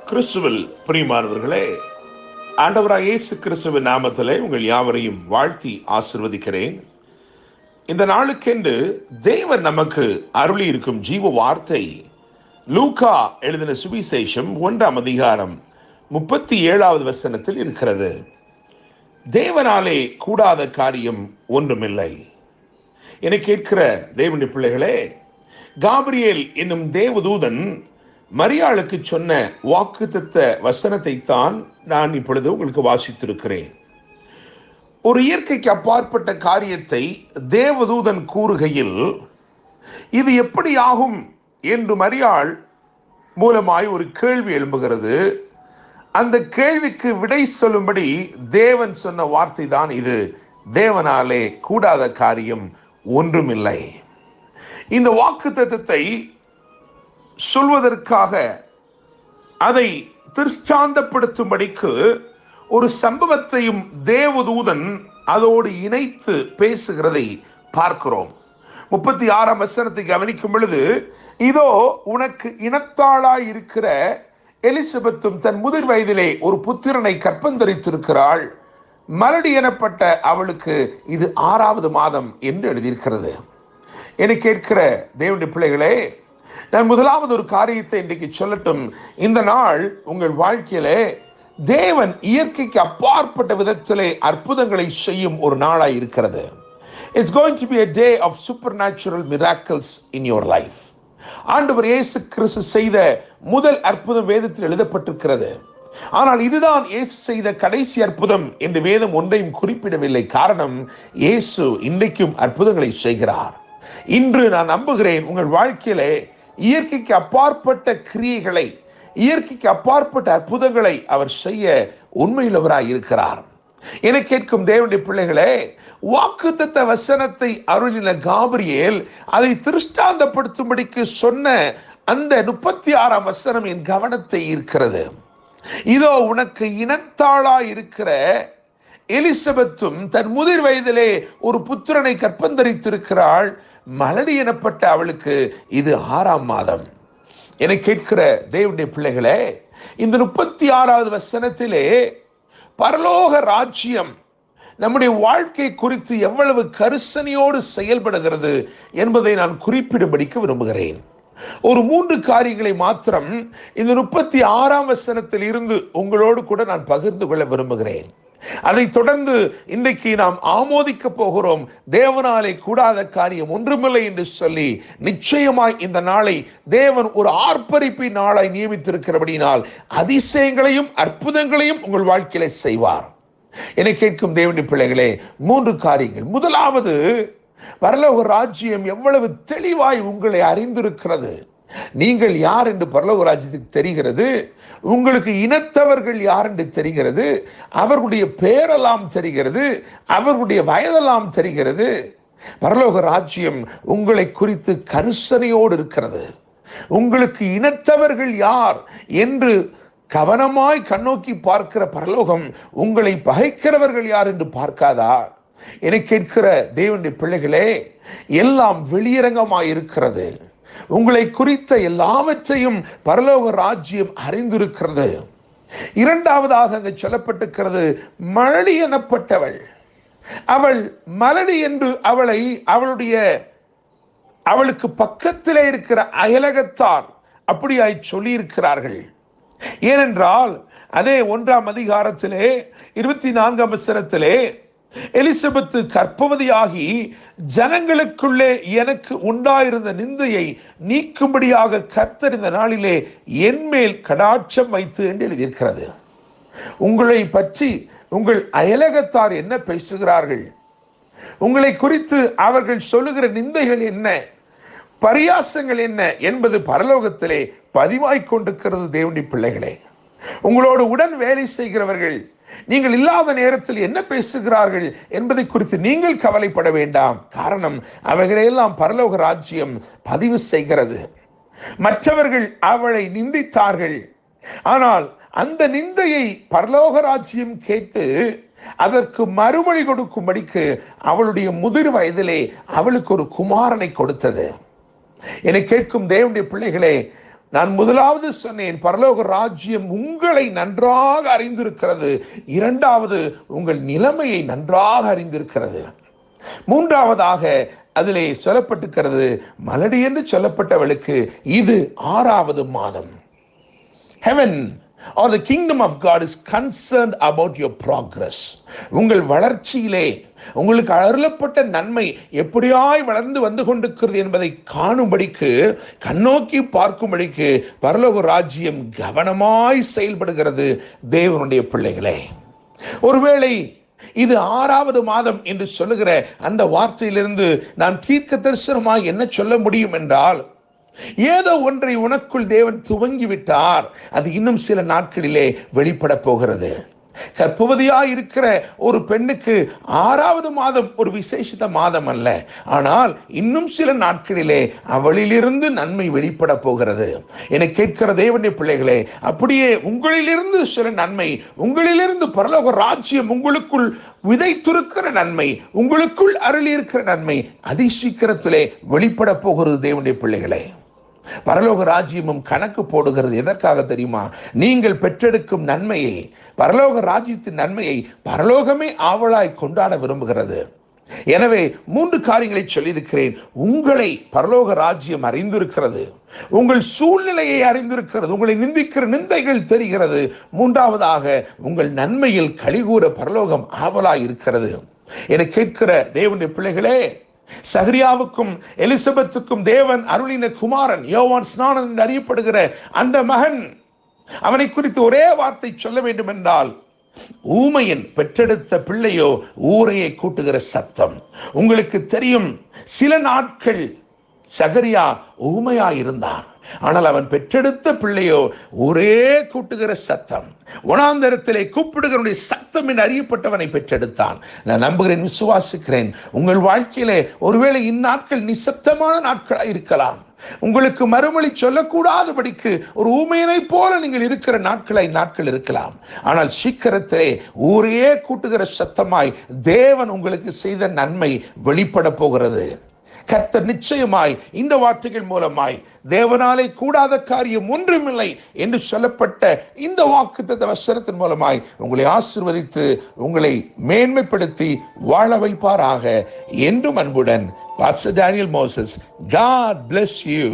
கிறிஸ்துவில் பிரியமானவர்களே, ஆண்டவராக இயேசு கிறிஸ்துவின் நாமத்திலே உங்கள் யாவரையும் வாழ்த்தி ஆசிர்வதிக்கிறேன். இந்த நாளுக்கென்று தேவன் நமக்கு அருளி இருக்கும் ஜீவ வார்த்தை லூக்கா எழுதின சுவிசேஷம் 1ஆம் அதிகாரம் 37வது வசனத்தில் இருக்கிறது. தேவனாலே கூடாத காரியம் ஒன்றுமில்லை. என கேட்கிற தேவனுடைய பிள்ளைகளே, காபிரியேல் என்னும் தேவதூதன் மரியாளுக்கு சொன்ன வாக்குத்தத்த வசனத்தை தான் நான் இப்பொழுது உங்களுக்கு வாசித்திருக்கிறேன். ஒரு இயற்கைக்கு அப்பாற்பட்ட காரியத்தை தேவதூதன் கூறுகையில் இது எப்படி ஆகும் என்று மரியாள் மூலமாய் ஒரு கேள்வி எழும்புகிறது. அந்த கேள்விக்கு விடை சொல்லும்படி தேவன் சொன்ன வார்த்தை தான் இது. தேவனாலே கூடாத காரியம் ஒன்றுமில்லை. இந்த வாக்குத்தத்தத்தை சொல்வதற்காக அதை திருஷ்டாந்தப்படுத்தும்படிக்கு ஒரு சம்பவத்தையும் தேவதூதன் அதோடு இணைத்து பேசுகிறதை பார்க்கிறோம். 36ஆம் வசனத்தை கவனிக்கும் பொழுது, இதோ உனக்கு இனத்தாளாய் இருக்கிற எலிசபெத்தும் தன் முதிர் வயதிலே ஒரு புத்திரனை கற்பந்தரித்திருக்கிறாள். மலடி எனப்பட்ட அவளுக்கு இது 6வது மாதம் என்று எழுதியிருக்கிறது. என கேட்கிற தேவனுடைய பிள்ளைகளே, நான் முதலாவது ஒரு காரியத்தை இன்றைக்கு சொல்லட்டும். இந்த நாள் உங்கள் வாழ்க்கையிலே தேவன் இயற்கைக்கு அப்பாற்பட்ட விதத்திலே அற்புதங்களை செய்யும் ஒரு நாளாய் இருக்கிறது. It's going to be a day of supernatural miracles in your life. ஆண்டவர் இயேசு கிறிஸ்து செய்த முதல் அற்புதம் வேதத்தில் எழுதப்பட்டிருக்கிறது. ஆனால் இதுதான் இயேசு செய்த கடைசி அற்புதம் என்று வேதம் ஒன்றையும் குறிப்பிடவில்லை. காரணம், இயேசு இன்றைக்கும் அற்புதங்களை செய்கிறார். இன்று நான் நம்புகிறேன் உங்கள் வாழ்க்கையிலே இயற்கைக்கு அப்பாற்பட்ட கிரியைகளை, இயற்கைக்கு அப்பாற்பட்ட அற்புதங்களை அவர் செய்ய உண்மையுள்ளவராய் இருக்கிறார். என கேட்கும் தேவனுடைய பிள்ளைகளே, வாக்குத்தத்த வசனத்தை அருளின காபிரியேல் அதை திருஷ்டாந்தப்படுத்தும்படிக்கு சொன்ன அந்த 36ஆம் வசனம் என் கவனத்தை ஈர்க்கிறது. இதோ உனக்கு இனத்தாளாய் இருக்கிற எலிசபெத்தும் தன் முதிர் வயதிலே ஒரு புத்திரனை கற்பந்தரித்திருக்கிறாள். மலடி எனப்பட்ட அவளுக்கு இது 6ஆம் மாதம். என கேட்கிற தேவனுடைய பிள்ளைகளே, இந்த 36வது வசனத்திலே பரலோக ராஜ்யம் நம்முடைய வாழ்க்கை குறித்து எவ்வளவு கரிசனையோடு செயல்படுகிறது என்பதை நான் குறிப்பிடும்படிக்கு விரும்புகிறேன். ஒரு 3 காரியங்களை மாத்திரம் இந்த 36ஆம் வசனத்தில் இருந்து உங்களோடு கூட நான் பகிர்ந்து கொள்ள விரும்புகிறேன். அதை தொடர்ந்து இன்றைக்கு நாம் ஆமோதிக்க போகிறோம். தேவனாலே கூடாத காரியம் ஒன்றுமில்லை என்று சொல்லி நிச்சயமாய் இந்த நாளை தேவன் ஒரு ஆர்ப்பரிப்பின் நாளாய் நியமித்திருக்கிறபடினால் அதிசயங்களையும் அற்புதங்களையும் உங்கள் வாழ்க்கையில செய்வார். என கேட்கும் தேவனுடைய பிள்ளைகளே, 3 காரியங்கள். முதலாவது, பரலோக ராஜ்யம் எவ்வளவு தெளிவாய் உங்களை அறிந்திருக்கிறது. நீங்கள் யார் என்று பரலோக ராஜ்யத்துக்கு தெரிகிறது. உங்களுக்கு இனத்தவர்கள் யார் என்று தெரிகிறது. அவர்களுடைய பேரெல்லாம் தெரிகிறது. அவர்களுடைய வயதெல்லாம் தெரிகிறது. பரலோக ராஜ்யம் உங்களை குறித்து கரிசனையோடு இருக்கிறது. உங்களுக்கு இனத்தவர்கள் யார் என்று கவனமாய் கண்ணோக்கி பார்க்கிற பரலோகம் உங்களை பகைக்கிறவர்கள் யார் என்று பார்க்காதா? என கேட்கிற தேவனுடைய பிள்ளைகளே, எல்லாம் வெளியரங்கமாய் இருக்கிறது. உங்களை குறித்த எல்லாவற்றையும் பரலோக ராஜ்யம் அறிந்திருக்கிறது. இரண்டாவதாக அங்கு சொல்லப்பட்டிருக்கிறது, மலடி எனப்பட்டவள். அவள் மலடி என்று அவளுக்கு பக்கத்திலே இருக்கிற அயலகத்தார் அப்படியாய் சொல்லி இருக்கிறார்கள். ஏனென்றால் அதே 1ஆம் அதிகாரத்திலே 24ஆம் வசனத்திலே, எலிசபெத்து கர்ப்பவதியாகி ஜனங்களுக்குள்ளே எனக்கு உண்டாயிருந்த நிந்தையை நீக்கும்படியாக கர்த்தர் இந்த நாளிலே என்மேல் கடாட்சம் வைத்து என்று எழுதியிருக்கிறது. உங்களை பற்றி உங்கள் அயலகத்தார் என்ன பேசுகிறார்கள்? உங்களை குறித்து அவர்கள் சொல்லுகிற நிந்தைகள் என்ன, பரியாசங்கள் என்ன என்பது பரலோகத்திலே பதிவாய்க் கொண்டிருக்கிறது. தேவனுடைய பிள்ளைகளே, உங்களோடு உடன் வேலை செய்கிறவர்கள் நீங்கள் இல்லாத நேரத்தில் என்ன பேசுகிறார்கள் என்பதை குறித்து நீங்கள் கவலைப்பட வேண்டாம். காரணம், அவைகளையெல்லாம் பரலோக ராஜ்யம் பதிவு செய்கிறது. மற்றவர்கள் அவளை நிந்தித்தார்கள். ஆனால் அந்த நிந்தையை பரலோக ராஜ்யம் கேட்டு அதற்கு மறுமொழி கொடுக்கும்படிக்கு அவளுடைய முதிர் வயதிலே அவளுக்கு ஒரு குமாரனை கொடுத்தது. என்னை கேட்கும் தேவனுடைய பிள்ளைகளே, நான் முதலாவது சொன்னேன், பரலோக ராஜ்யம் உங்களை நன்றாக அறிந்திருக்கிறது. இரண்டாவது, உங்கள் நிலைமையை நன்றாக அறிந்திருக்கிறது. மூன்றாவதாக அதிலே சொல்லப்பட்டிருக்கிறது, மலடி என்று சொல்லப்பட்டவளுக்கு இது 6வது மாதம். Heaven or the kingdom of God is concerned about your progress. உங்கள் வளர்ச்சியிலே உங்களுக்கு அருளப்பட்ட நன்மை எப்படியாய் வளர்ந்து வந்து கொண்டிருக்கிறது என்பதை காணும்படிக்கு, கண்ணோக்கி பார்க்கும்படிக்கு பரலோக ராஜ்யம் கவனமாய் செயல்படுகிறது. தேவனுடைய பிள்ளைகளே, ஒருவேளை இது 6வது மாதம் என்று சொல்லுகிற அந்த வார்த்தையிலிருந்து நான் தீர்க்க தரிசனமாய் என்ன சொல்ல முடியும் என்றால், ஏதோ ஒன்றை உனக்குள் தேவன் துவங்கிவிட்டார், அது இன்னும் சில நாட்களிலே வெளிப்பட போகிறது. கர்ப்பவதியாய் இருக்கிற ஒரு பெண்ணுக்கு 6வது மாதம் ஒரு விசேஷித்த மாதம் அல்ல, ஆனால் இன்னும் சில நாட்களிலே அவளிலிருந்து நன்மை வெளிப்பட போகிறது. என கேட்கிற தேவனுடைய பிள்ளைகளே, அப்படியே உங்களிலிருந்து சில நன்மை, உங்களிலிருந்து பரலோக ராஜ்யம் உங்களுக்குள் விதைத்திருக்கிற நன்மை, உங்களுக்குள் அருளி இருக்கிற நன்மை அதிசீக்கிரத்திலே வெளிப்பட போகிறது. தேவனுடைய பிள்ளைகளே, பரலோக ராஜ்யமும் கணக்கு போடுகிறது. எதற்காக தெரியுமா? நீங்கள் பெற்றெடுக்கும் நன்மையை, பரலோக ராஜ்யத்தின் நன்மையை பரலோகமே ஆவலாய் கொண்டாட விரும்புகிறது. எனவே 3 காரியங்களை சொல்லியிருக்கிறேன். உங்களை பரலோக ராஜ்யம் அறிந்திருக்கிறது, உங்கள் சூழ்நிலையை அறிந்திருக்கிறது, உங்களை நிந்திக்கிற நிந்தைகள் தெரிகிறது. மூன்றாவதாக, உங்கள் நன்மையில் கலிகூற பரலோகம் ஆவலாய் இருக்கிறது. என கேட்கிற தேவனுடைய பிள்ளைகளே, சகரியாவுக்கும் எலிசபெத்துக்கும் தேவன் அருளின குமாரன் யோவான் ஸ்நானன் என்று அறியப்படுகிற அந்த மகன், அவனை குறித்து ஒரே வார்த்தை சொல்ல வேண்டும் என்றால், ஊமையன் பெற்றெடுத்த பிள்ளையோ ஊரையை கூட்டுகிற சத்தம். உங்களுக்கு தெரியும், சில நாட்கள் சகரியா ஊமையாயிருந்தான், ஆனால் அவன் பெற்றெடுத்த பிள்ளையோ ஒரே கூட்டுகிற சத்தம், வனாந்தரத்திலே கூப்பிடுகிற சத்தம் என்று அறியப்பட்டவனை பெற்றெடுத்தான். நான் நம்புகிறேன், விசுவாசிக்கிறேன், உங்கள் வாழ்க்கையிலே ஒருவேளை இந்நாட்கள் நிசப்தமான நாட்களாக இருக்கலாம். உங்களுக்கு மறுமொழி சொல்லக்கூடாதபடிக்கு ஒரு ஊமையனை போல நீங்கள் இருக்கிற நாட்கள் இருக்கலாம். ஆனால் சீக்கிரத்திலே ஊரையே கூட்டுகிற சத்தமாய் தேவன் உங்களுக்கு செய்த நன்மை வெளிப்பட போகிறது. கர்த்தர் நிச்சயமாய் இந்த வார்த்தைகள் மூலமாய் தேவனாலே கூடாத காரியம் ஒன்றுமில்லை என்று சொல்லப்பட்ட இந்த வாக்குத்தத்த வசனத்தின் மூலமாய் உங்களை ஆசீர்வதித்து உங்களை மேன்மைப்படுத்தி வாழ வைப்பாராக. என்றும் அன்புடன் pastor Daniel Moses. God bless you.